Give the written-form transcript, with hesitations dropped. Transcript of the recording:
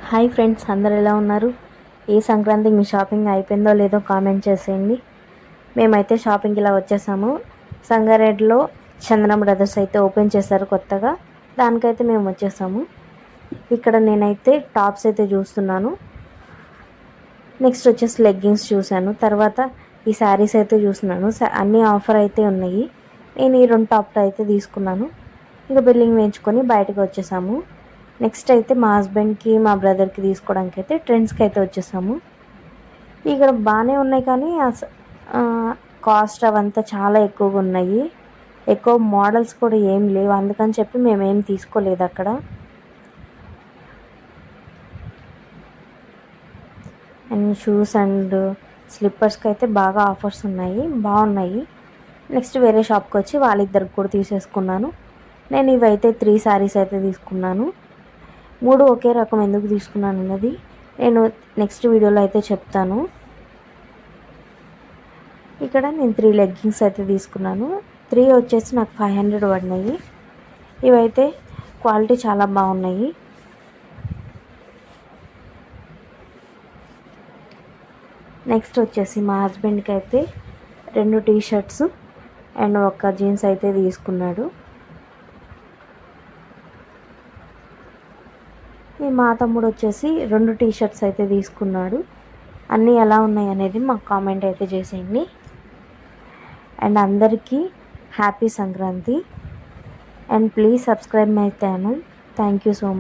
Hi friends, అందరు ఎలా ఉన్నారు? ఈ సంక్రాంతికి మీ షాపింగ్ అయిపోయిందో లేదో కామెంట్ చేసేయండి. మేమైతే షాపింగ్కి ఇలా వచ్చేసాము. సంగారెడ్డిలో చందన బ్రదర్స్ అయితే ఓపెన్ చేశారు కొత్తగా, దానికైతే మేము వచ్చేసాము. ఇక్కడ నేనైతే టాప్స్ అయితే చూస్తున్నాను. నెక్స్ట్ వచ్చేసి లెగ్గిన్స్ చూశాను. తర్వాత ఈ శారీస్ అయితే చూస్తున్నాను. అన్నీ ఆఫర్ అయితే ఉన్నాయి. నేను ఈ 2 టాప్లు అయితే తీసుకున్నాను. ఇక బిల్లింగ్ వేయించుకొని బయటకు వచ్చేసాము. నెక్స్ట్ అయితే మా హస్బెండ్కి మా బ్రదర్కి తీసుకోవడానికి అయితే ట్రెండ్స్కి అయితే వచ్చేసాము. ఇక్కడ బాగానే ఉన్నాయి కానీ కాస్ట్ అవంతా చాలా ఎక్కువగా ఉన్నాయి. ఎక్కువ మోడల్స్ కూడా ఏం లేవు, అందుకని చెప్పి మేమేం తీసుకోలేదు అక్కడ. అండ్ షూస్ అండ్ స్లిప్పర్స్కి అయితే బాగా ఆఫర్స్ ఉన్నాయి, బాగున్నాయి. నెక్స్ట్ వేరే షాప్కి వచ్చి వాళ్ళిద్దరికి కూడా తీసేసుకున్నాను. నేను ఇవైతే 3 శారీస్ అయితే తీసుకున్నాను. 3 ఒకే రకం ఎందుకు తీసుకున్నాను అన్నది నేను నెక్స్ట్ వీడియోలో అయితే చెప్తాను. ఇక్కడ నేను 3 లెగ్గింగ్స్ అయితే తీసుకున్నాను. 3 వచ్చేసి నాకు 500 పడినాయి. ఇవైతే క్వాలిటీ చాలా బాగున్నాయి. నెక్స్ట్ వచ్చేసి మా హస్బెండ్కి అయితే 2 టీ షర్ట్స్ అండ్ ఒక జీన్స్ అయితే తీసుకున్నాడు. మా తమ్ముడు వచ్చేసి 2 టీ షర్ట్స్ అయితే తీసుకున్నాడు. అన్నీ ఎలా ఉన్నాయి అనేది మాకు కామెంట్ అయితే చేసేయండి. అండ్ అందరికీ happy Sankranti. And please subscribe my channel. Thank you so much.